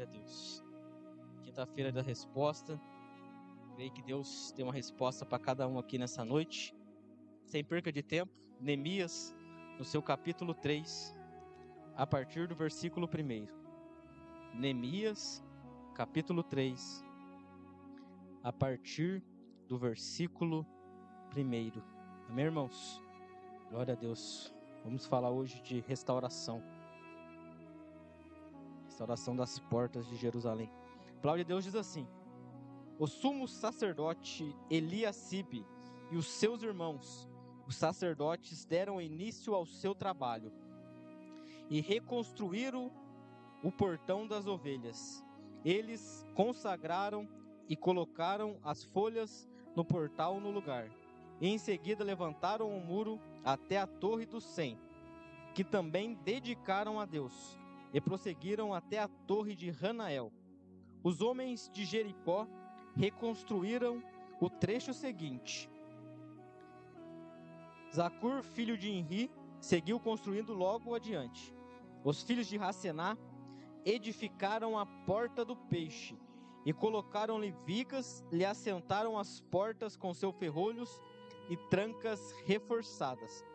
Glória a Deus. Quinta-feira da resposta. Creio que Deus tem uma resposta para cada um aqui nessa noite. Sem perca de tempo, Neemias, no seu capítulo 3, a partir do versículo 1. Neemias, capítulo 3, a partir do versículo 1. Amém, irmãos? Glória a Deus. Vamos falar hoje de restauração. Restauração das portas de Jerusalém. A palavra de Deus diz assim: o sumo sacerdote Eliacibe e os seus irmãos, os sacerdotes, deram início ao seu trabalho e reconstruíram o portão das ovelhas. Eles consagraram e colocaram as folhas no portal no lugar. E em seguida levantaram o muro até a Torre dos 100, que também dedicaram a Deus, e prosseguiram até a Torre de Hanael. Os homens de Jericó reconstruíram o trecho seguinte. Zacur, filho de Inri, seguiu construindo logo adiante. Os filhos de Racená edificaram a porta do peixe e colocaram-lhe vigas, lhe assentaram as portas com seus ferrolhos e trancas reforçadas.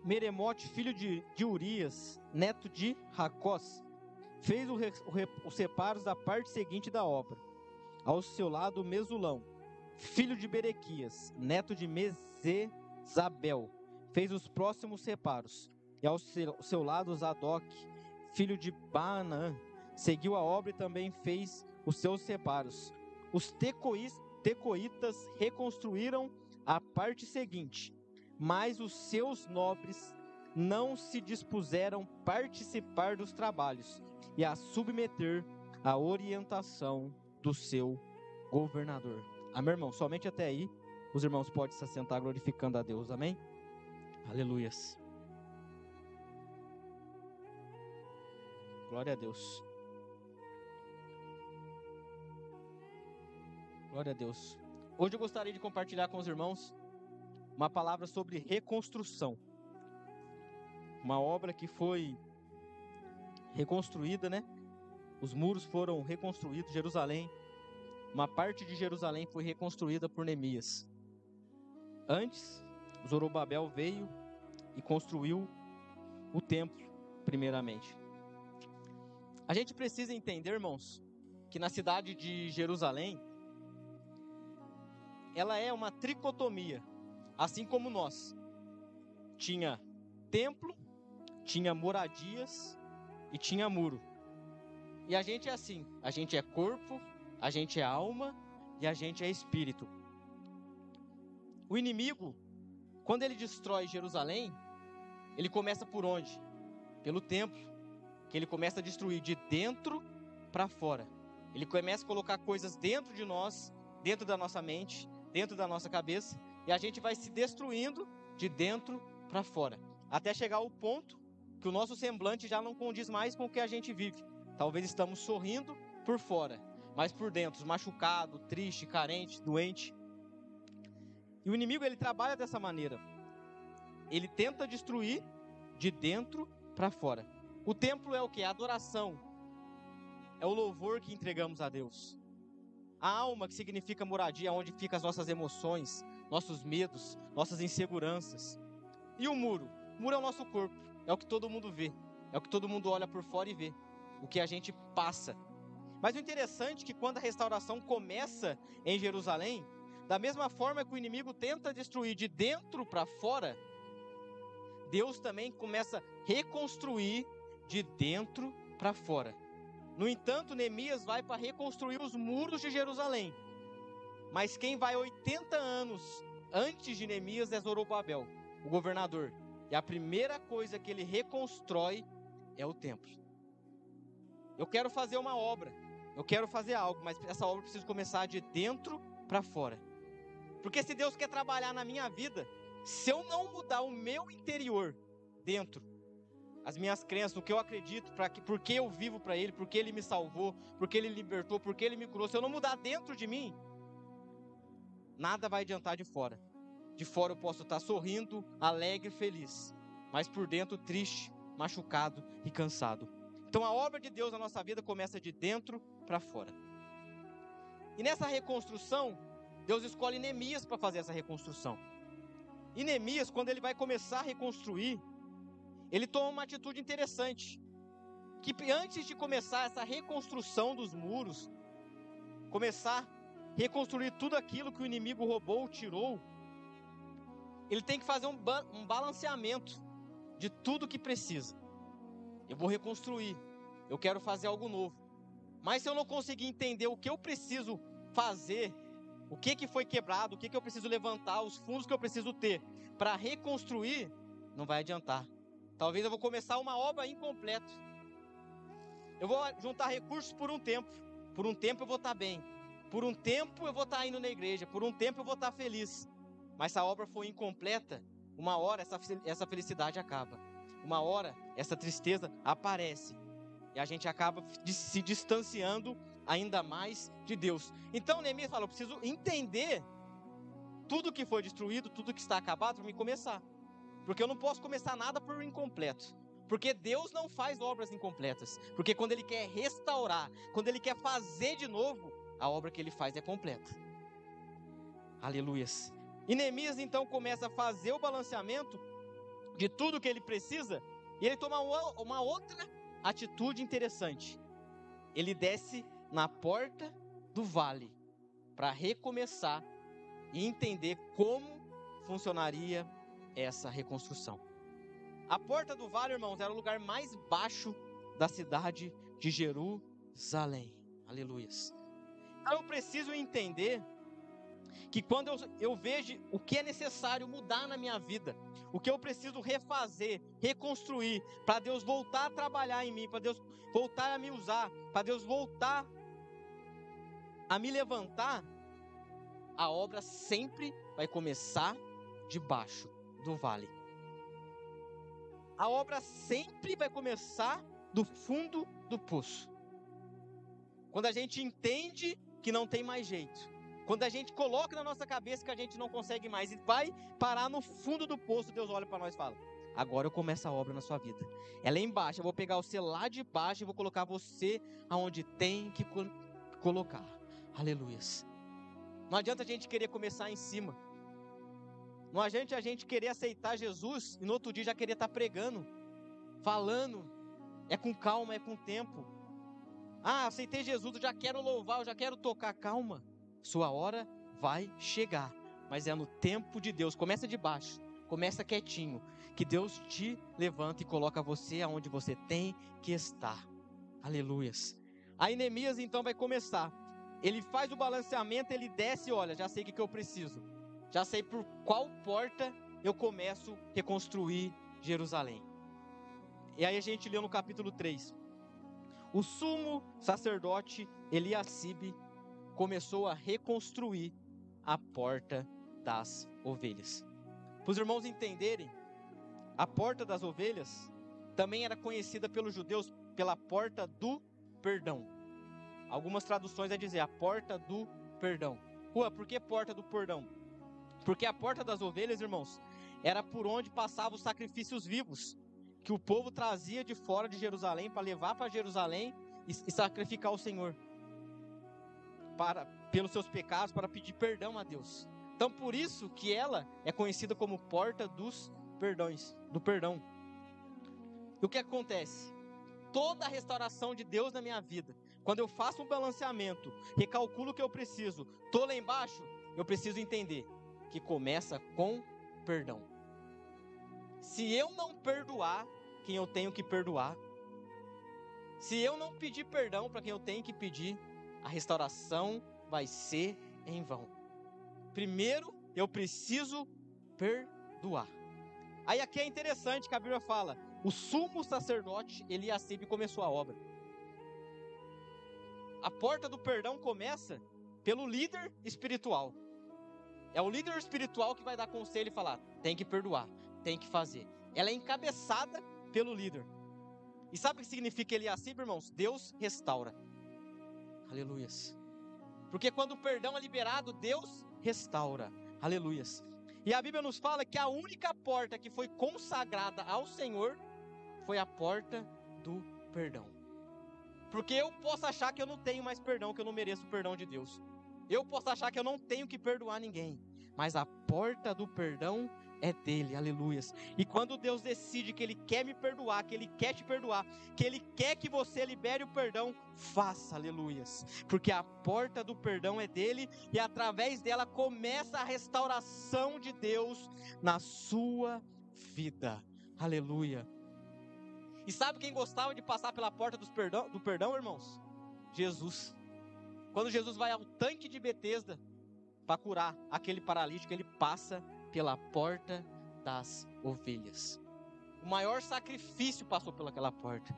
Meremote, filho de Urias, neto de Racós, fez os reparos da parte seguinte da obra. Ao seu lado, Mesulão, filho de Berequias, neto de Mesezabel, fez os próximos reparos. E ao seu lado, Zadok, filho de Baanã, seguiu a obra e também fez os seus reparos. Os tecoitas reconstruíram a parte seguinte, mas os seus nobres não se dispuseram a participar dos trabalhos e a submeter à orientação do seu governador. Amém, irmão? Somente até aí os irmãos podem se assentar glorificando a Deus. Amém? Aleluias. Glória a Deus. Glória a Deus. Hoje eu gostaria de compartilhar com os irmãos uma palavra sobre reconstrução. Uma obra que foi reconstruída, né? Os muros foram reconstruídos, Jerusalém. Uma parte de Jerusalém foi reconstruída por Neemias. Antes, Zorobabel veio e construiu o templo, primeiramente. A gente precisa entender, irmãos, que na cidade de Jerusalém, ela é uma tricotomia, assim como nós. Tinha templo, tinha moradias e tinha muro. E a gente é assim, a gente é corpo, a gente é alma e a gente é espírito. O inimigo, quando ele destrói Jerusalém, ele começa por onde? Pelo templo, que ele começa a destruir de dentro para fora. Ele começa a colocar coisas dentro de nós, dentro da nossa mente, dentro da nossa cabeça, e a gente vai se destruindo de dentro para fora, até chegar ao ponto que o nosso semblante já não condiz mais com o que a gente vive. Talvez estamos sorrindo por fora, mas por dentro, machucado, triste, carente, doente. E o inimigo, ele trabalha dessa maneira. Ele tenta destruir de dentro para fora. O templo é o quê? A adoração. É o louvor que entregamos a Deus. A alma, que significa moradia, onde ficam as nossas emoções, nossos medos, nossas inseguranças. E o muro? O muro é o nosso corpo. É o que todo mundo vê. É o que todo mundo olha por fora e vê. O que a gente passa. Mas o interessante é que quando a restauração começa em Jerusalém, da mesma forma que o inimigo tenta destruir de dentro para fora, Deus também começa a reconstruir de dentro para fora. No entanto, Neemias vai para reconstruir os muros de Jerusalém. Mas quem vai 80 anos antes de Neemias é Zorobabel, o governador. E a primeira coisa que ele reconstrói é o templo. Eu quero fazer uma obra, eu quero fazer algo, mas essa obra precisa começar de dentro para fora. Porque se Deus quer trabalhar na minha vida, se eu não mudar o meu interior dentro, as minhas crenças, o que eu acredito, porque eu vivo para Ele, porque Ele me salvou, porque Ele libertou, porque Ele me curou, se eu não mudar dentro de mim, nada vai adiantar de fora. De fora eu posso estar sorrindo, alegre, feliz, mas por dentro triste, machucado e cansado. Então a obra de Deus na nossa vida começa de dentro para fora. E nessa reconstrução, Deus escolhe Neemias para fazer essa reconstrução. E Neemias, quando ele vai começar a reconstruir, ele toma uma atitude interessante. Que antes de começar essa reconstrução dos muros, começar a reconstruir tudo aquilo que o inimigo roubou, tirou, ele tem que fazer um balanceamento de tudo que precisa. Eu vou reconstruir, eu quero fazer algo novo. Mas se eu não conseguir entender o que eu preciso fazer, o que foi quebrado, o que eu preciso levantar, os fundos que eu preciso ter para reconstruir, não vai adiantar. Talvez eu vou começar uma obra incompleta. Eu vou juntar recursos por um tempo. Por um tempo eu vou estar bem. Por um tempo eu vou estar indo na igreja. Por um tempo eu vou estar feliz. Mas se a obra for incompleta, uma hora essa felicidade acaba. Uma hora essa tristeza aparece. E a gente acaba se distanciando ainda mais de Deus. Então Neemias fala, eu preciso entender tudo que foi destruído, tudo que está acabado para me começar. Porque eu não posso começar nada por incompleto. Porque Deus não faz obras incompletas. Porque quando Ele quer restaurar, quando Ele quer fazer de novo, a obra que Ele faz é completa. Aleluias. E Neemias então começa a fazer o balanceamento de tudo que ele precisa. E ele toma uma outra atitude interessante. Ele desce na porta do vale para recomeçar e entender como funcionaria essa reconstrução. A porta do vale, irmãos, era o lugar mais baixo da cidade de Jerusalém. Aleluias. Então eu preciso entender que quando eu vejo o que é necessário mudar na minha vida, o que eu preciso refazer, reconstruir, para Deus voltar a trabalhar em mim, para Deus voltar a me usar, para Deus voltar a me levantar, a obra sempre vai começar de baixo do vale. A obra sempre vai começar do fundo do poço. Quando a gente entende que não tem mais jeito, quando a gente coloca na nossa cabeça que a gente não consegue mais e vai parar no fundo do poço, Deus olha para nós e fala, agora eu começo a obra na sua vida. É lá embaixo, eu vou pegar você lá de baixo e vou colocar você aonde tem que colocar. Aleluias. Não adianta a gente querer começar em cima. Não adianta a gente querer aceitar Jesus e no outro dia já querer estar pregando, falando. É com calma, é com tempo. Aceitei Jesus, eu já quero louvar, eu já quero tocar. Calma. Sua hora vai chegar, mas é no tempo de Deus. Começa de baixo, começa quietinho, que Deus te levanta e coloca você aonde você tem que estar. Aleluias. Aí Neemias então vai começar. Ele faz o balanceamento, ele desce e olha, já sei o que eu preciso. Já sei por qual porta eu começo a reconstruir Jerusalém. E aí a gente leu no capítulo 3. O sumo sacerdote Eliacibe começou a reconstruir a porta das ovelhas. Para os irmãos entenderem, a porta das ovelhas também era conhecida pelos judeus pela porta do perdão. Algumas traduções é dizer a porta do perdão. Por que porta do perdão? Porque a porta das ovelhas, irmãos, era por onde passavam os sacrifícios vivos que o povo trazia de fora de Jerusalém para levar para Jerusalém e sacrificar ao Senhor. Pelos seus pecados, para pedir perdão a Deus. Então por isso que ela é conhecida como porta dos perdões, do perdão. E o que acontece? Toda a restauração de Deus na minha vida, quando eu faço um balanceamento, recalculo o que eu preciso, estou lá embaixo, eu preciso entender que começa com perdão. Se eu não perdoar quem eu tenho que perdoar, se eu não pedir perdão para quem eu tenho que pedir, a restauração vai ser em vão. Primeiro, eu preciso perdoar. Aí aqui é interessante que a Bíblia fala, o sumo sacerdote Eliacibe começou a obra. A porta do perdão começa pelo líder espiritual. É o líder espiritual que vai dar conselho e falar, tem que perdoar, tem que fazer. Ela é encabeçada pelo líder. E sabe o que significa Eliacibe, irmãos? Deus restaura. Aleluias. Porque quando o perdão é liberado, Deus restaura. Aleluias. E a Bíblia nos fala que a única porta que foi consagrada ao Senhor foi a porta do perdão. Porque eu posso achar que eu não tenho mais perdão, que eu não mereço o perdão de Deus. Eu posso achar que eu não tenho que perdoar ninguém. Mas a porta do perdão é dele, aleluias. E quando Deus decide que ele quer me perdoar, que ele quer te perdoar, que ele quer que você libere o perdão, faça, aleluias. Porque a porta do perdão é dele e através dela começa a restauração de Deus na sua vida, aleluia. E sabe quem gostava de passar pela porta do perdão, irmãos? Jesus. Quando Jesus vai ao tanque de Betesda para curar aquele paralítico, ele passa pela porta das ovelhas. O maior sacrifício passou pelaquela porta.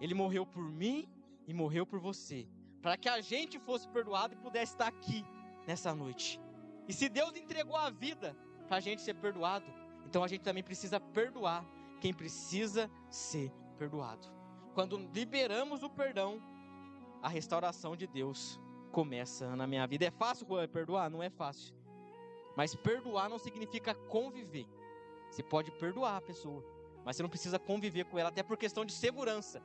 Ele morreu por mim e morreu por você, para que a gente fosse perdoado e pudesse estar aqui nessa noite. E se Deus entregou a vida para a gente ser perdoado, então a gente também precisa perdoar quem precisa ser perdoado. Quando liberamos o perdão, a restauração de Deus começa na minha vida. É fácil perdoar? Não é fácil. Mas perdoar não significa conviver. Você pode perdoar a pessoa, mas você não precisa conviver com ela, até por questão de segurança.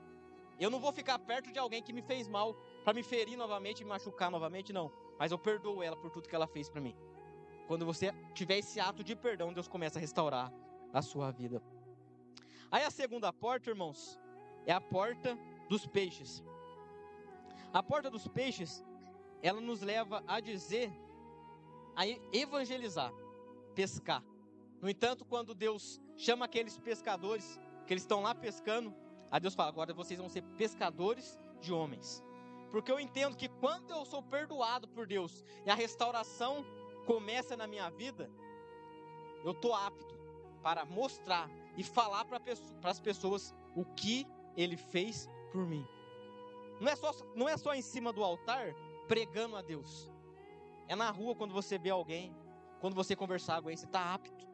Eu não vou ficar perto de alguém que me fez mal para me ferir novamente, me machucar novamente, não. Mas eu perdoo ela por tudo que ela fez para mim. Quando você tiver esse ato de perdão, Deus começa a restaurar a sua vida. Aí a segunda porta, irmãos, é a porta dos peixes. A porta dos peixes, ela nos leva a dizer, a evangelizar, pescar. No entanto, quando Deus chama aqueles pescadores, que eles estão lá pescando, a Deus fala, agora vocês vão ser pescadores de homens. Porque eu entendo que quando eu sou perdoado por Deus e a restauração começa na minha vida, eu estou apto para mostrar e falar para as pessoas o que Ele fez por mim. Não é só em cima do altar pregando a Deus. É na rua quando você vê alguém, quando você conversar com alguém, você está apto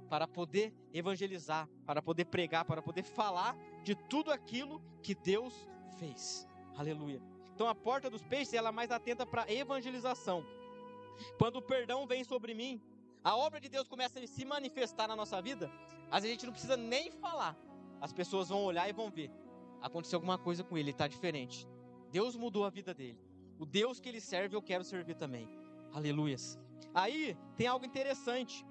para poder evangelizar, para poder pregar, para poder falar de tudo aquilo que Deus fez. Aleluia. Então a porta dos peixes, ela é mais atenta para evangelização. Quando o perdão vem sobre mim, a obra de Deus começa a se manifestar na nossa vida, às vezes a gente não precisa nem falar. As pessoas vão olhar e vão ver. Aconteceu alguma coisa com ele, ele está diferente. Deus mudou a vida dele. O Deus que ele serve, eu quero servir também. Aleluias. Aí tem algo interessante.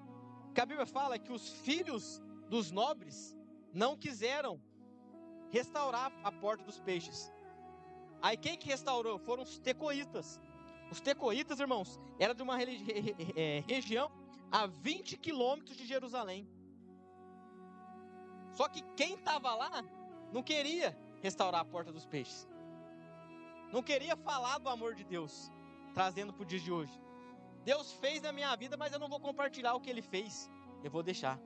Que a Bíblia fala que os filhos dos nobres não quiseram restaurar a porta dos peixes. Aí quem que restaurou? Foram os tecoitas. Os tecoitas, irmãos, era de uma região a 20 quilômetros de Jerusalém. Só que quem estava lá não queria restaurar a porta dos peixes. Não queria falar do amor de Deus, trazendo para o dia de hoje. Deus fez na minha vida, mas eu não vou compartilhar o que Ele fez. Eu vou deixar.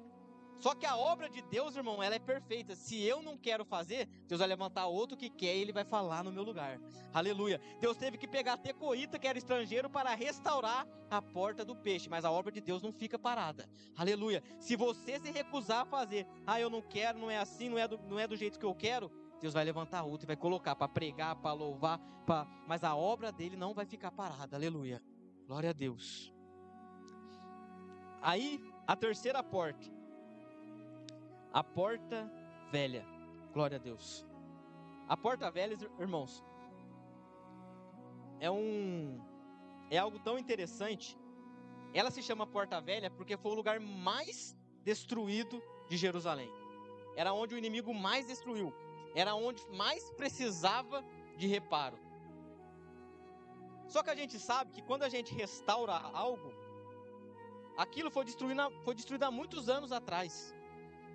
Só que a obra de Deus, irmão, ela é perfeita. Se eu não quero fazer, Deus vai levantar outro que quer e Ele vai falar no meu lugar. Aleluia. Deus teve que pegar tecoíta, que era estrangeiro, para restaurar a porta do peixe. Mas a obra de Deus não fica parada. Aleluia. Se você se recusar a fazer, eu não quero, não é assim, não é do jeito que eu quero, Deus vai levantar outro e vai colocar para pregar, para louvar, mas a obra dele não vai ficar parada. Aleluia. Glória a Deus. Aí, a terceira porta. A porta velha. Glória a Deus. A porta velha, irmãos, é algo tão interessante. Ela se chama porta velha porque foi o lugar mais destruído de Jerusalém. Era onde o inimigo mais destruiu. Era onde mais precisava de reparo. Só que a gente sabe que quando a gente restaura algo, aquilo foi destruído há muitos anos atrás.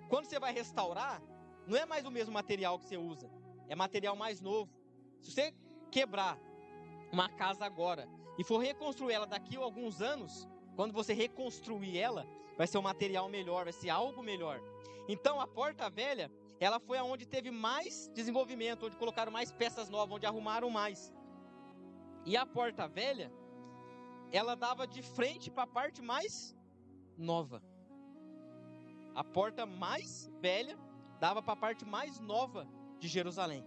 Quando você vai restaurar, não é mais o mesmo material que você usa, é material mais novo. Se você quebrar uma casa agora e for reconstruir ela daqui a alguns anos, quando você reconstruir ela, vai ser um material melhor, vai ser algo melhor. Então a porta velha, ela foi aonde teve mais desenvolvimento, onde colocaram mais peças novas, onde arrumaram mais. E a porta velha, ela dava de frente para a parte mais nova. A porta mais velha dava para a parte mais nova de Jerusalém.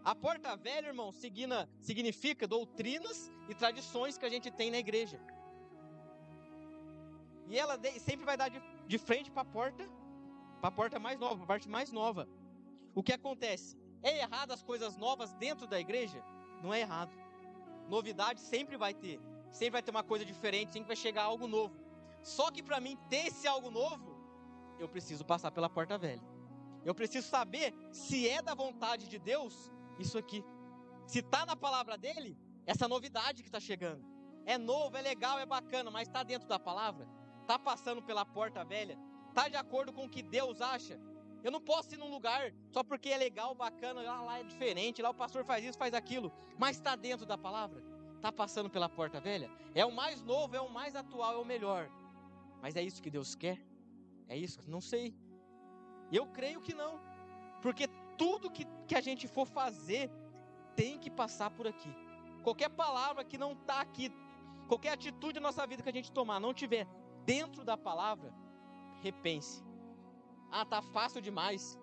A porta velha, irmão, significa doutrinas e tradições que a gente tem na igreja. E ela sempre vai dar de frente para a porta mais nova, para a parte mais nova. O que acontece? É errado as coisas novas dentro da igreja? Não é errado. Novidade sempre vai ter. Sempre vai ter uma coisa diferente, sempre vai chegar algo novo. Só que para mim ter esse algo novo, eu preciso passar pela porta velha. Eu preciso saber se é da vontade de Deus isso aqui. Se está na palavra dele, essa novidade que está chegando. É novo, é legal, é bacana, mas está dentro da palavra? Está passando pela porta velha? Está de acordo com o que Deus acha? Eu não posso ir num lugar só porque é legal, bacana, lá é diferente, lá o pastor faz isso, faz aquilo, mas está dentro da palavra? Está passando pela porta velha? É o mais novo, é o mais atual, é o melhor. Mas é isso que Deus quer? É isso? Não sei. Eu creio que não. Porque tudo que a gente for fazer tem que passar por aqui. Qualquer palavra que não está aqui, qualquer atitude da nossa vida que a gente tomar, não tiver dentro da palavra, repense. Ah, tá fácil demais,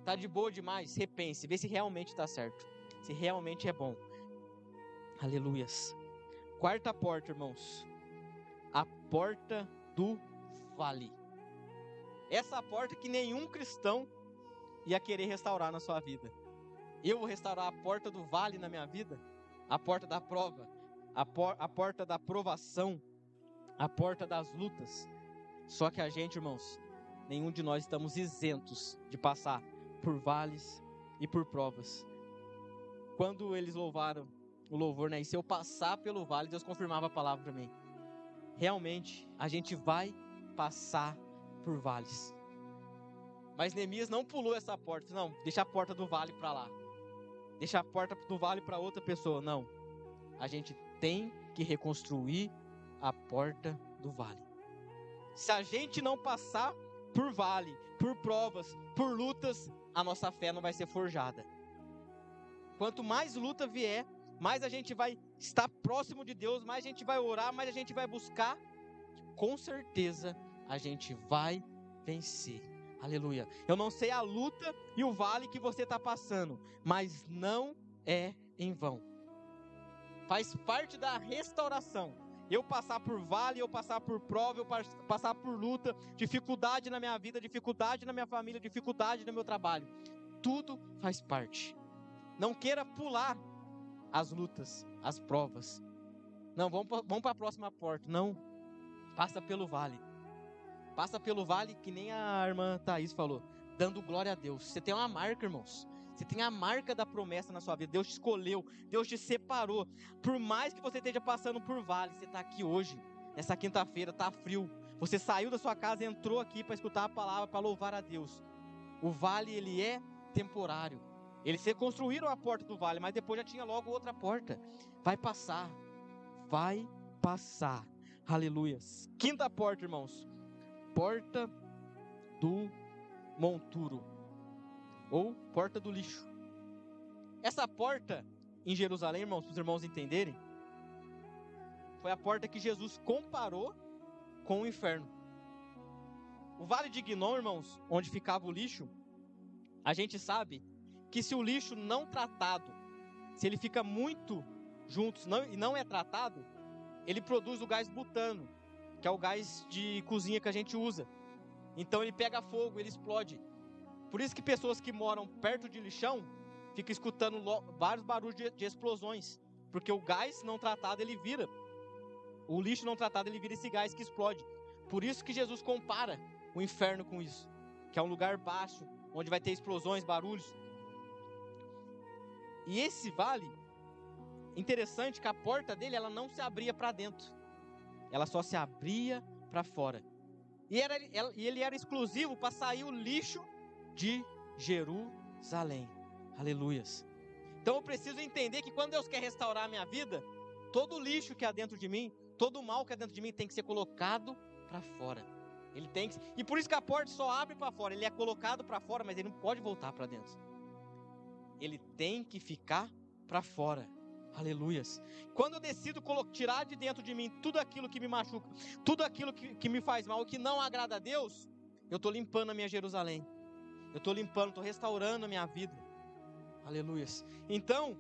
tá de boa demais, repense, vê se realmente está certo, se realmente é bom. Aleluias. Quarta porta, irmãos, a porta do vale. Essa porta que nenhum cristão ia querer restaurar na sua vida. Eu vou restaurar a porta do vale na minha vida, a porta da prova, a porta da provação, a porta das lutas. Só que a gente, irmãos, nenhum de nós estamos isentos de passar por vales e por provas. Quando eles louvaram o louvor, né? E se eu passar pelo vale, Deus confirmava a palavra para mim. Realmente, a gente vai passar por vales. Mas Neemias não pulou essa porta. Não, deixa a porta do vale para lá. Deixa a porta do vale para outra pessoa. Não. A gente tem que reconstruir a porta do vale. Se a gente não passar por vale, por provas, por lutas, a nossa fé não vai ser forjada. Quanto mais luta vier, mais a gente vai estar próximo de Deus, mais a gente vai orar, mais a gente vai buscar. Com certeza a gente vai vencer. Aleluia. Eu não sei a luta e o vale que você está passando, mas não é em vão. Faz parte da restauração. Eu passar por vale, eu passar por prova, eu passar por luta, dificuldade na minha vida, dificuldade na minha família, dificuldade no meu trabalho. Tudo faz parte. Não queira pular as lutas, as provas. Não, vamos para a próxima porta. Não, passa pelo vale. Passa pelo vale que nem a irmã Thaís falou, dando glória a Deus. Você tem uma marca, irmãos. Você tem a marca da promessa na sua vida. Deus te escolheu, Deus te separou. Por mais que você esteja passando por vale, você está aqui hoje, nessa quinta-feira, está frio. Você saiu da sua casa e entrou aqui para escutar a palavra, para louvar a Deus. O vale, ele é temporário. Eles reconstruíram a porta do vale, mas depois já tinha logo outra porta. Vai passar. Vai passar. Aleluias. Quinta porta, irmãos. Porta do monturo, ou porta do lixo. Essa porta em Jerusalém, irmãos, para os irmãos entenderem, foi a porta que Jesus comparou com o inferno. O Vale de Guinom, irmãos, onde ficava o lixo, a gente sabe que se o lixo não tratado, se ele fica muito juntos e não é tratado, ele produz o gás butano, que é o gás de cozinha que a gente usa. Então ele pega fogo, ele explode. Por isso que pessoas que moram perto de lixão ficam escutando vários barulhos de explosões. Porque o gás não tratado, ele vira. O lixo não tratado, ele vira esse gás que explode. Por isso que Jesus compara o inferno com isso. Que é um lugar baixo, onde vai ter explosões, barulhos. E esse vale, interessante que a porta dele, ela não se abria para dentro. Ela só se abria para fora. E ele era exclusivo para sair o lixo de Jerusalém. Aleluias. Então eu preciso entender que quando Deus quer restaurar a minha vida, todo o lixo que há dentro de mim, todo o mal que há dentro de mim tem que ser colocado para fora. Ele tem que, e por isso que a porta só abre para fora. Ele é colocado para fora, mas ele não pode voltar para dentro. Ele tem que ficar para fora. Aleluias. Quando eu decido tirar de dentro de mim tudo aquilo que me machuca, tudo aquilo que me faz mal, o que não agrada a Deus, eu estou limpando a minha Jerusalém. Eu estou limpando, estou restaurando a minha vida. Aleluias. Então,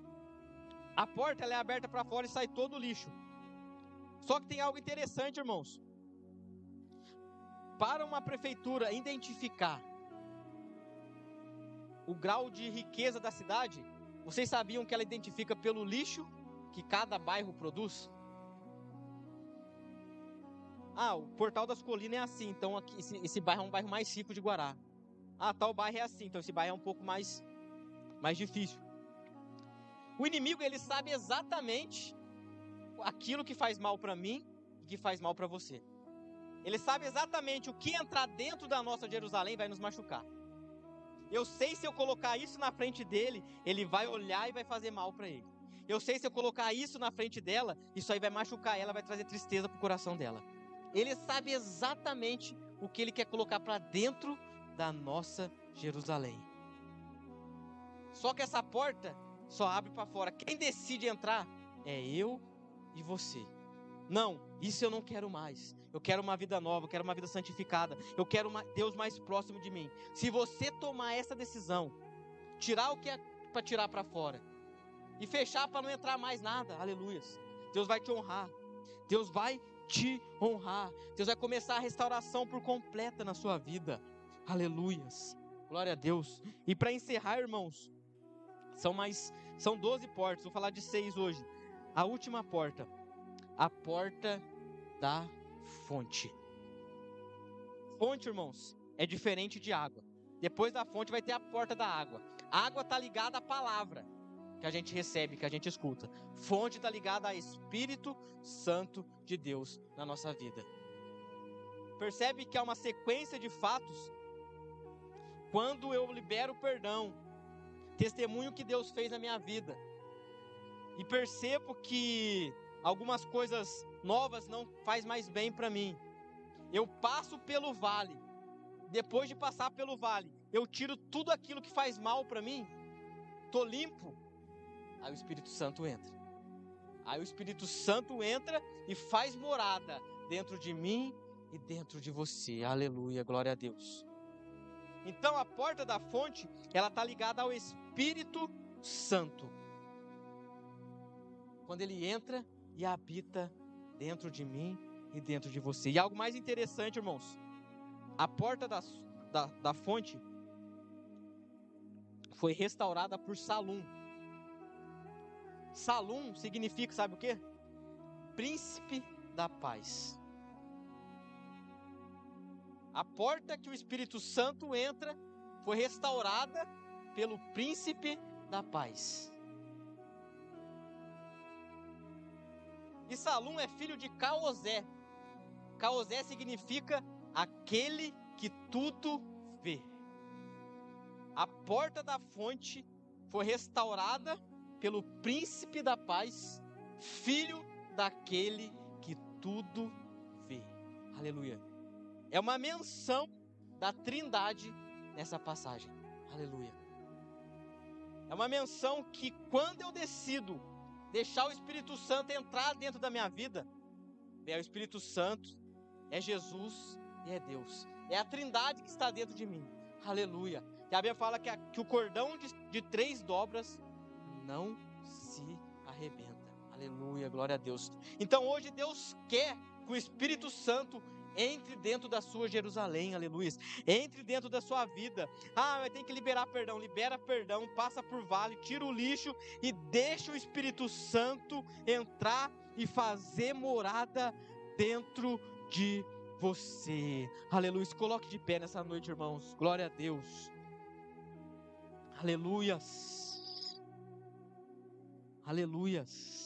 a porta ela é aberta para fora e sai todo o lixo. Só que tem algo interessante, irmãos. Para uma prefeitura identificar o grau de riqueza da cidade, vocês sabiam que ela identifica pelo lixo que cada bairro produz? O Portal das Colinas é assim, então aqui, esse bairro é um bairro mais rico de Guará. Tal bairro é assim, então esse bairro é um pouco mais difícil. O inimigo, ele sabe exatamente aquilo que faz mal para mim e que faz mal para você. Ele sabe exatamente o que entrar dentro da nossa Jerusalém vai nos machucar. Eu sei, se eu colocar isso na frente dele, ele vai olhar e vai fazer mal para ele. Eu sei, se eu colocar isso na frente dela, isso aí vai machucar ela, vai trazer tristeza pro coração dela. Ele sabe exatamente o que ele quer colocar para dentro da nossa Jerusalém. Só que essa porta só abre para fora. Quem decide entrar é eu e você. Não, isso eu não quero mais. Eu quero uma vida nova, eu quero uma vida santificada. Eu quero Deus mais próximo de mim. Se você tomar essa decisão, tirar o que é para tirar para fora e fechar para não entrar mais nada, aleluias, Deus vai te honrar. Deus vai te honrar. Deus vai começar a restauração por completa na sua vida. Aleluias. Glória a Deus. E para encerrar, irmãos, são 12 portas. Vou falar de 6 hoje. A última porta, a porta da fonte. Fonte, irmãos, é diferente de água. Depois da fonte vai ter a porta da água. A água está ligada à palavra que a gente recebe, que a gente escuta. Fonte está ligada ao Espírito Santo de Deus na nossa vida. Percebe que há uma sequência de fatos. Quando eu libero perdão, testemunho que Deus fez na minha vida, e percebo que algumas coisas novas não faz mais bem para mim, eu passo pelo vale. Depois de passar pelo vale, eu tiro tudo aquilo que faz mal para mim, tô limpo. Aí o Espírito Santo entra. Aí o Espírito Santo entra e faz morada dentro de mim e dentro de você. Aleluia, glória a Deus. Então a porta da fonte, ela está ligada ao Espírito Santo. Quando ele entra e habita dentro de mim e dentro de você. E algo mais interessante, irmãos, a porta da fonte foi restaurada por Salum. Salum significa, sabe o quê? Príncipe da paz. A porta que o Espírito Santo entra foi restaurada pelo príncipe da paz. E Salum é filho de Caosé. Caosé significa aquele que tudo vê. A porta da fonte foi restaurada pelo príncipe da paz, filho daquele que tudo vê. Aleluia. É uma menção da Trindade nessa passagem. Aleluia. É uma menção que quando eu decido deixar o Espírito Santo entrar dentro da minha vida, é o Espírito Santo, é Jesus e é Deus. É a Trindade que está dentro de mim. Aleluia. E a Bíblia fala que o cordão de 3 dobras não se arrebenta. Aleluia, glória a Deus. Então hoje Deus quer que o Espírito Santo entre dentro da sua Jerusalém, aleluia. Entre dentro da sua vida. Eu tenho que liberar perdão. Libera perdão, passa por vale, tira o lixo e deixa o Espírito Santo entrar e fazer morada dentro de você. Aleluia. Se coloque de pé nessa noite, irmãos. Glória a Deus. Aleluias. Aleluias.